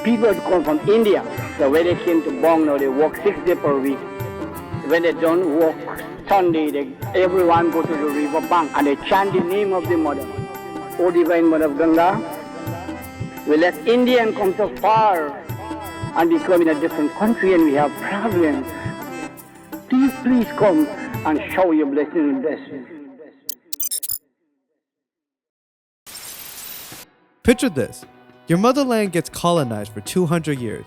people who come from India, so when they came to Bangladesh, they work 6 days per week. When they don't work Sunday, everyone go to the river bank and they chant the name of the mother. O Divine Mother of Ganga, we let Indian come so far and become in a different country and we have problems. Please come and show your blessing and blessing. Picture this. Your motherland gets colonized for 200 years.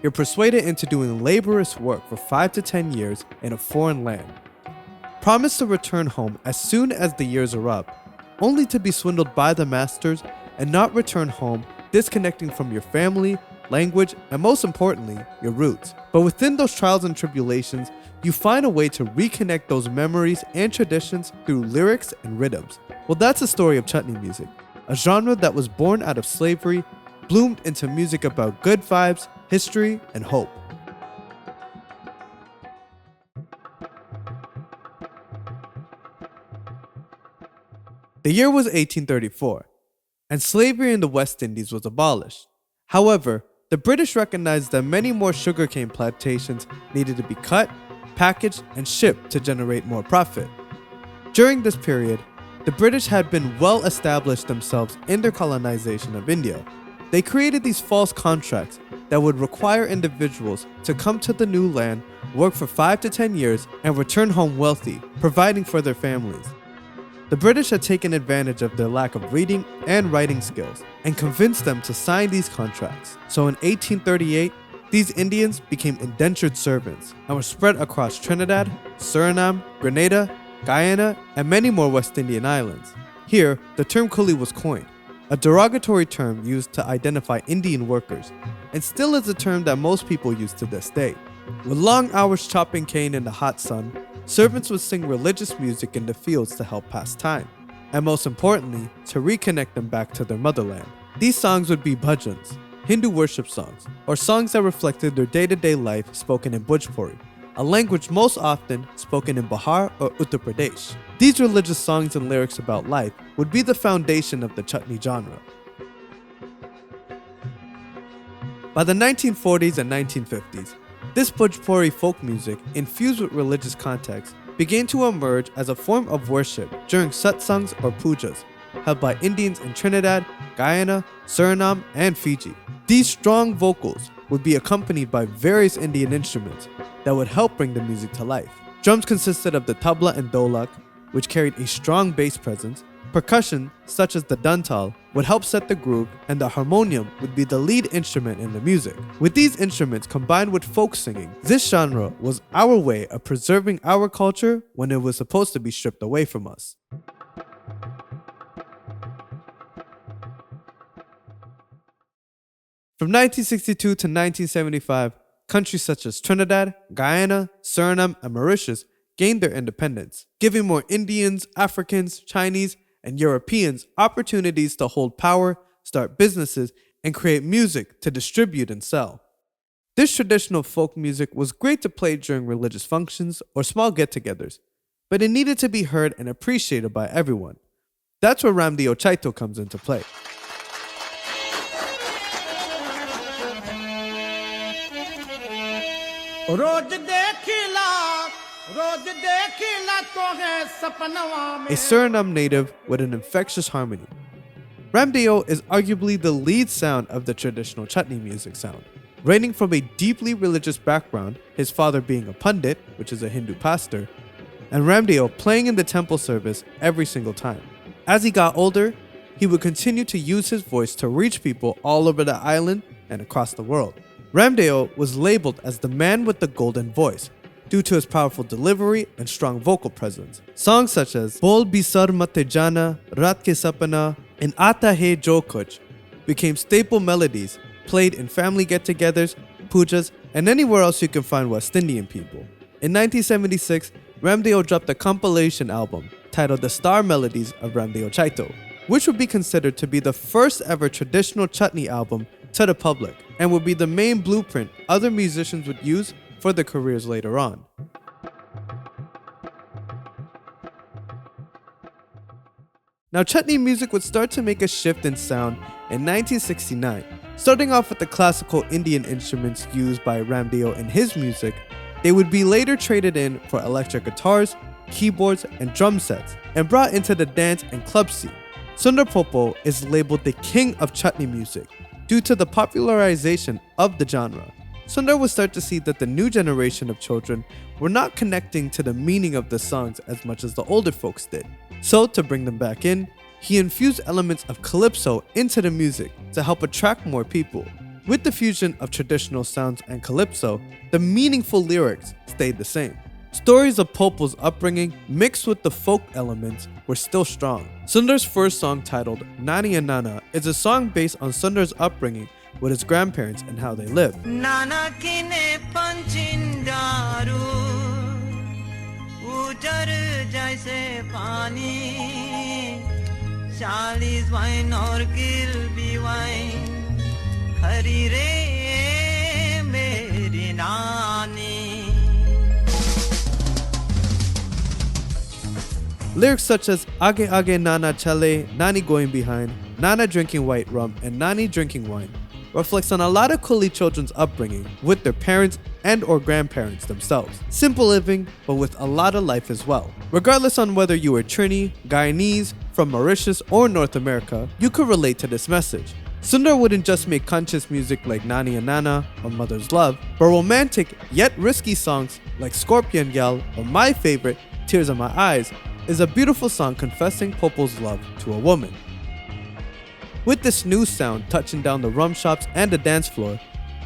You're persuaded into doing laborious work for 5 to 10 years in a foreign land. Promised to return home as soon as the years are up, only to be swindled by the masters and not return home, disconnecting from your family, language, and most importantly, your roots. But within those trials and tribulations, you find a way to reconnect those memories and traditions through lyrics and rhythms. Well, that's the story of chutney music, a genre that was born out of slavery, bloomed into music about good vibes, history, and hope. The year was 1834, and slavery in the West Indies was abolished. However, the British recognized that many more sugarcane plantations needed to be cut, packaged, and shipped to generate more profit. During this period, the British had been well established themselves in their colonization of India. They created these false contracts that would require individuals to come to the new land, work for 5 to 10 years, and return home wealthy, providing for their families. The British had taken advantage of their lack of reading and writing skills and convinced them to sign these contracts. So in 1838, these Indians became indentured servants and were spread across Trinidad, Suriname, Grenada, Guyana, and many more West Indian islands. Here, the term coolie was coined, a derogatory term used to identify Indian workers, and still is a term that most people use to this day. With long hours chopping cane in the hot sun, servants would sing religious music in the fields to help pass time, and most importantly, to reconnect them back to their motherland. These songs would be bhajans, Hindu worship songs, or songs that reflected their day-to-day life spoken in Bhojpuri, a language most often spoken in Bihar or Uttar Pradesh. These religious songs and lyrics about life would be the foundation of the chutney genre. By the 1940s and 1950s, this Bhojpuri folk music, infused with religious context, began to emerge as a form of worship during satsangs or pujas, held by Indians in Trinidad, Guyana, Suriname, and Fiji. These strong vocals would be accompanied by various Indian instruments that would help bring the music to life. Drums consisted of the tabla and dholak, which carried a strong bass presence. Percussion, such as the dantal, would help set the groove, and the harmonium would be the lead instrument in the music. With these instruments combined with folk singing, this genre was our way of preserving our culture when it was supposed to be stripped away from us. From 1962 to 1975, countries such as Trinidad, Guyana, Suriname, and Mauritius gained their independence, giving more Indians, Africans, Chinese, and Europeans opportunities to hold power, start businesses, and create music to distribute and sell. This traditional folk music was great to play during religious functions or small get-togethers, but it needed to be heard and appreciated by everyone. That's where Ramdio Chaito comes into play. A Suriname native with an infectious harmony, Ramdio is arguably the lead sound of the traditional chutney music sound. Reigning from a deeply religious background, his father being a pundit, which is a Hindu pastor, and Ramdio playing in the temple service every single time. As he got older, he would continue to use his voice to reach people all over the island and across the world. Ramdio was labeled as the man with the golden voice due to his powerful delivery and strong vocal presence. Songs such as Bol Bisar Mate Jana, Rat Ke Sapna, and Aata Hai Jo Kuch became staple melodies played in family get-togethers, pujas, and anywhere else you can find West Indian people. In 1976, Ramdio dropped a compilation album titled The Star Melodies of Ramdio Chaito, which would be considered to be the first ever traditional chutney album to the public and would be the main blueprint other musicians would use for their careers later on. Now, chutney music would start to make a shift in sound in 1969, Starting off with the classical Indian instruments used by Ramdeo in his music, they would be later traded in for electric guitars, keyboards, and drum sets, and brought into the dance and club scene. Sundar Popo is labeled the king of chutney music due to the popularization of the genre. Sundar would start to see that the new generation of children were not connecting to the meaning of the songs as much as the older folks did. So to bring them back in, he infused elements of calypso into the music to help attract more people. With the fusion of traditional sounds and calypso, the meaningful lyrics stayed the same. Stories of Popo's upbringing mixed with the folk elements were still strong. Sundar's first song, titled Nani and Nana, is a song based on Sundar's upbringing with his grandparents and how they lived. Nana kine panchindaru utar jaise pani 40 wine aur kilbi wine khari re meri nani. Lyrics such as Aage Aage Nana Chale, Nani going behind, Nana drinking white rum, and Nani drinking wine reflects on a lot of Koli children's upbringing with their parents and or grandparents themselves. Simple living, but with a lot of life as well. Regardless on whether you were Trini, Guyanese, from Mauritius, or North America, you could relate to this message. Sundar wouldn't just make conscious music like Nani and Nana or Mother's Love, but romantic yet risky songs like Scorpion Gal or my favorite, Tears in My Eyes, is a beautiful song confessing Popo's love to a woman. With this new sound touching down the rum shops and the dance floor,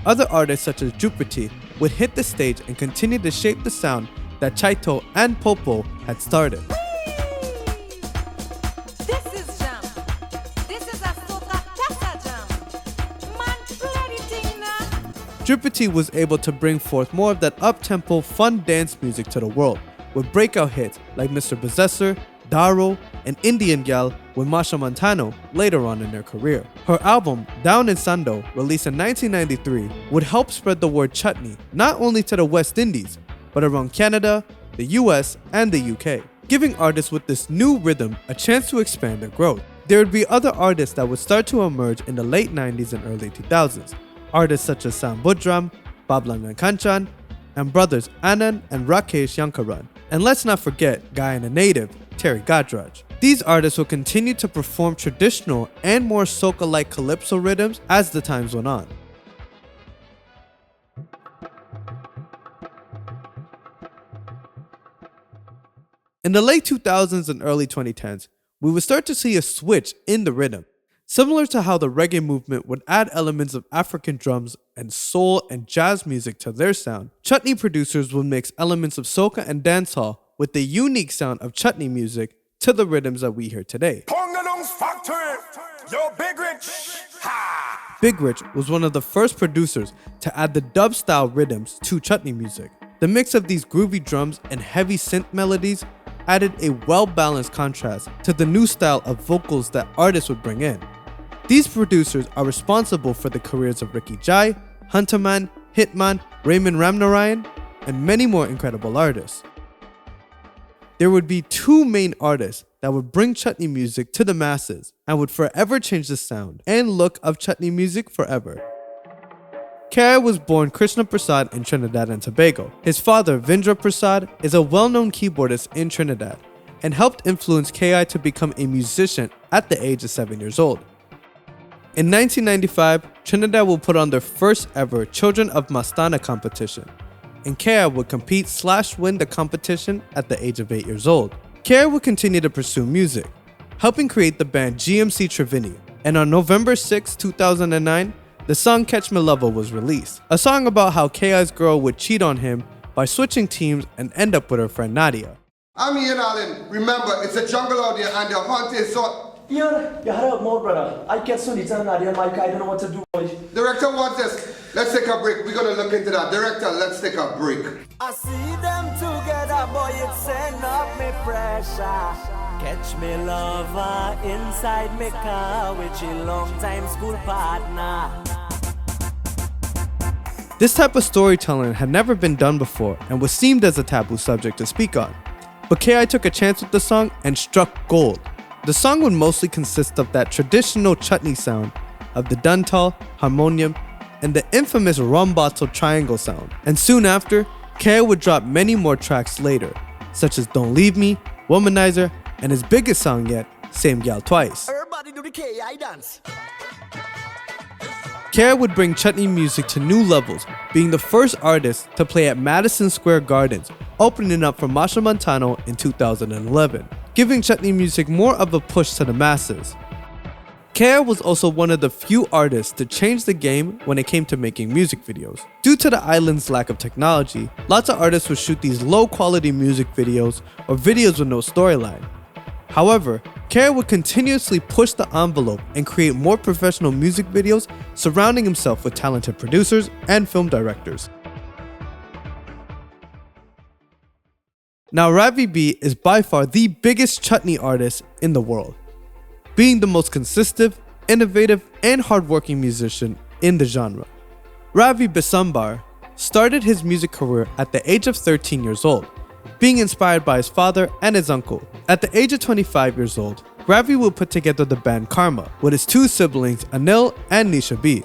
other artists such as Chutney would hit the stage and continue to shape the sound that Chaito and Popo had started. This is jam. This is a soca tassa jam. Man, bloody thing now. Chutney was able to bring forth more of that up-tempo, fun dance music to the world, with breakout hits like Mr. Possessor, Daro, and Indian Gal with Masha Montano later on in their career. Her album, Down in Sando, released in 1993, would help spread the word chutney not only to the West Indies, but around Canada, the US, and the UK, giving artists with this new rhythm a chance to expand their growth. There would be other artists that would start to emerge in the late 90s and early 2000s, artists such as Sam Budram, Bablan Kanchan, and brothers Anand and Rakesh Yankaran. And let's not forget Guyana native Terry Gadraj. These artists will continue to perform traditional and more soca-like calypso rhythms as the times went on. In the late 2000s and early 2010s, we would start to see a switch in the rhythm. Similar to how the reggae movement would add elements of African drums and soul and jazz music to their sound, chutney producers would mix elements of soca and dancehall with the unique sound of chutney music to the rhythms that we hear today. Big Rich was one of the first producers to add the dub-style rhythms to chutney music. The mix of these groovy drums and heavy synth melodies added a well-balanced contrast to the new style of vocals that artists would bring in. These producers are responsible for the careers of Ricky Jai, Hunterman, Hitman, Raymond Ramnarayan, and many more incredible artists. There would be two main artists that would bring chutney music to the masses and would forever change the sound and look of chutney music forever. K.I. was born Krishna Prasad in Trinidad and Tobago. His father, Vindra Prasad, is a well-known keyboardist in Trinidad and helped influence K.I. to become a musician at the age of 7 years old. In 1995, Trinidad will put on their first ever Children of Mastana competition, and K.I. would compete/win the competition at the age of 8 years old. K.I. would continue to pursue music, helping create the band GMC Trevini, and on November 6, 2009, the song Catch Me Lover was released, a song about how K.I.'s girl would cheat on him by switching teams and end up with her friend Nadia. I'm Ian Allen. Remember, it's a jungle out there and the hunt is so... Ian, you had a more, brother. I can't soon tell Nadia and Mike, I don't know what to do. Director wants this. Let's take a break. We're going to look into that. Director, let's take a break. I see them together, boy, it's send up me pressure. Catch me lover inside me car with your long time school partner. This type of storytelling had never been done before and was seen as a taboo subject to speak on. But K.I. took a chance with the song and struck gold. The song would mostly consist of that traditional chutney sound of the duntal, harmonium, and the infamous rum bottle triangle sound. And soon after, KI would drop many more tracks later, such as Don't Leave Me, Womanizer, and his biggest song yet, Same Gal Twice. Everybody do the KI dance. KI would bring Chutney music to new levels, being the first artist to play at Madison Square Gardens, opening up for Machel Montano in 2011, giving Chutney music more of a push to the masses. KI was also one of the few artists to change the game when it came to making music videos. Due to the island's lack of technology, lots of artists would shoot these low-quality music videos or videos with no storyline. However, KI would continuously push the envelope and create more professional music videos, surrounding himself with talented producers and film directors. Now, Ravi B is by far the biggest Chutney artist in the world, being the most consistent, innovative, and hardworking musician in the genre. Ravi Bisambar started his music career at the age of 13 years old, being inspired by his father and his uncle. At the age of 25 years old, Ravi would put together the band Karma with his two siblings Anil and Nisha B.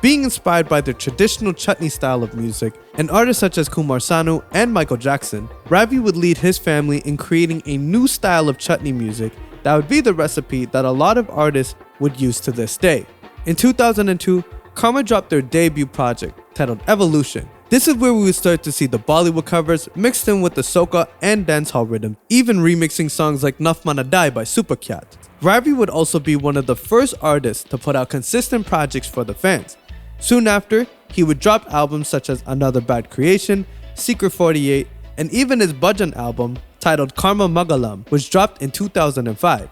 Being inspired by the traditional Chutney style of music and artists such as Kumar Sanu and Michael Jackson, Ravi would lead his family in creating a new style of Chutney music that would be the recipe that a lot of artists would use to this day. In 2002, Karma dropped their debut project titled Evolution. This is where we would start to see the Bollywood covers mixed in with the soca and dancehall rhythm, even remixing songs like Naf Mana Die by Supercat. Ravi would also be one of the first artists to put out consistent projects for the fans. Soon after, he would drop albums such as Another Bad Creation, Secret 48, and even his bhajan album titled Karma Magalam, which dropped in 2005.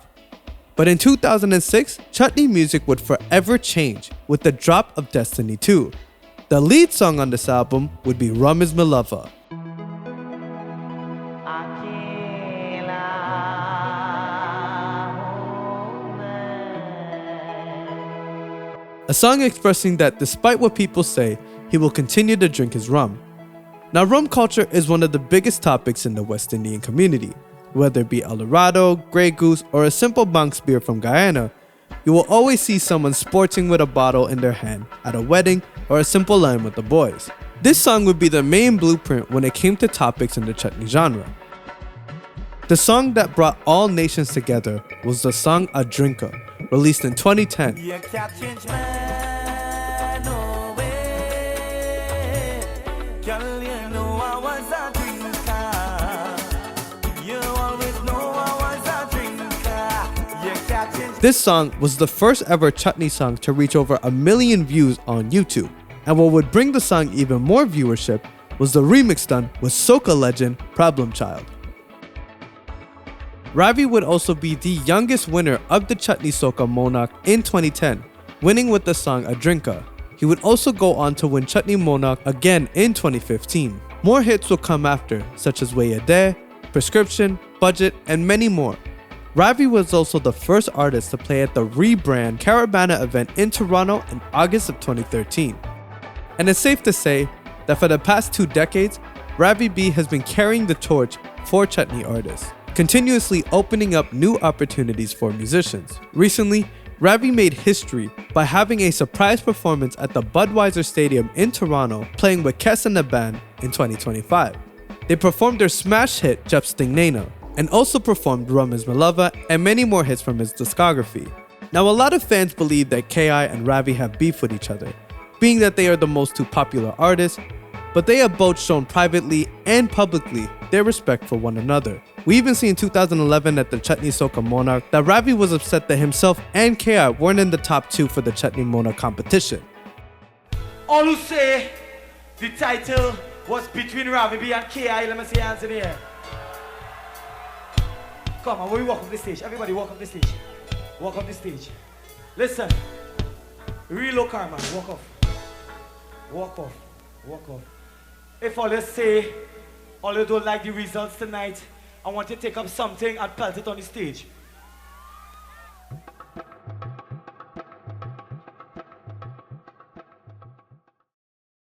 But in 2006, Chutney music would forever change with the drop of Destiny 2. The lead song on this album would be Rum Is My Lover. A song expressing that despite what people say, he will continue to drink his rum. Now, rum culture is one of the biggest topics in the West Indian community. Whether it be El Dorado, Grey Goose, or a simple Banks beer from Guyana, you will always see someone sporting with a bottle in their hand at a wedding or a simple line with the boys. This song would be the main blueprint when it came to topics in the Chutney genre. The song that brought all nations together was the song A Drinker, released in 2010. This song was the first ever Chutney song to reach over 1 million views on YouTube. And what would bring the song even more viewership was the remix done with soca legend Problem Child. Ravi would also be the youngest winner of the Chutney Soca Monarch in 2010, winning with the song A Drinker. He would also go on to win Chutney Monarch again in 2015. More hits will come after, such as Way There, Prescription, Budget, and many more. Ravi was also the first artist to play at the rebrand Caravana event in Toronto in August of 2013. And it's safe to say that for the past 2 decades, Ravi B has been carrying the torch for Chutney artists, continuously opening up new opportunities for musicians. Recently, Ravi made history by having a surprise performance at the Budweiser Stadium in Toronto, playing with Kes and the band in 2025. They performed their smash hit Jab Sting Naina, and also performed Rum Is My Lover and many more hits from his discography. Now, a lot of fans believe that KI and Ravi have beef with each other, being that they are the most 2 popular artists, but they have both shown privately and publicly their respect for one another. We even see in 2011 at the Chutney Soca Monarch that Ravi was upset that himself and KI weren't in the top 2 for the Chutney Monarch competition. All who say the title was between Ravi B and KI, let me see hands in the air. Come on, we walk up the stage. Everybody walk up the stage. Walk up the stage. Listen. Real Karma, walk off. Walk off. Walk off. If all you say, all you don't like the results tonight, I want you to take up something and pelt it on the stage.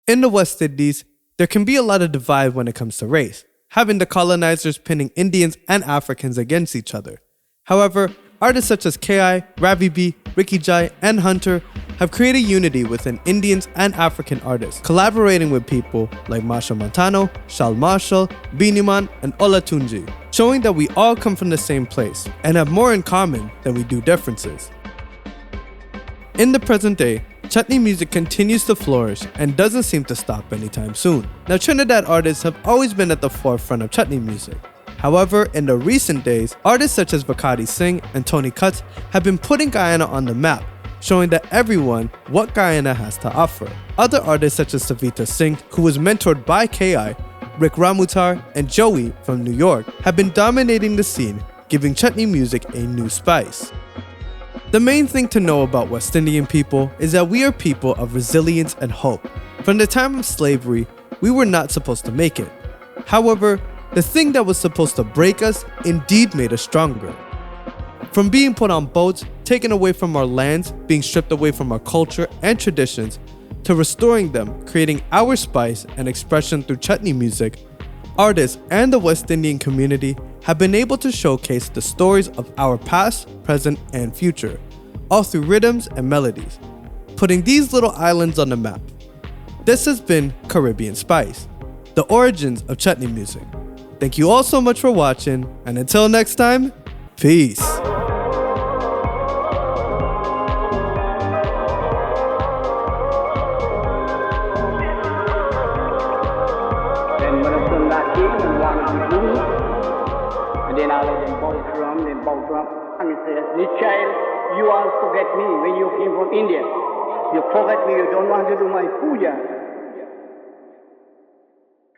In the West Indies, there can be a lot of divide when it comes to race, having the colonizers pinning Indians and Africans against each other. However, artists such as K.I., Ravi B, Ricky Jai, and Hunter have created unity within Indians and African artists, collaborating with people like Masha Montano, Shal Marshall, Beanie and Olatunji, showing that we all come from the same place and have more in common than we do differences. In the present day, Chutney music continues to flourish and doesn't seem to stop anytime soon. Now, Trinidad artists have always been at the forefront of Chutney music. However, in the recent days, artists such as Vakadi Singh and Tony Cuts have been putting Guyana on the map, showing that everyone what Guyana has to offer. Other artists such as Savita Singh, who was mentored by K.I., Rick Ramutar, and Joey from New York, have been dominating the scene, giving Chutney music a new spice. The main thing to know about West Indian people is that we are people of resilience and hope. From the time of slavery, we were not supposed to make it. However, the thing that was supposed to break us indeed made us stronger. From being put on boats, taken away from our lands, being stripped away from our culture and traditions, to restoring them, creating our spice and expression through Chutney music, artists and the West Indian community have been able to showcase the stories of our past, present, and future, all through rhythms and melodies, putting these little islands on the map. This has been Caribbean Spice, the origins of Chutney music. Thank you all so much for watching, and until next time, peace. And then I let them bow drum, and he says, "This child, you all forget me when you came from India. You forget me, you don't want to do my puja.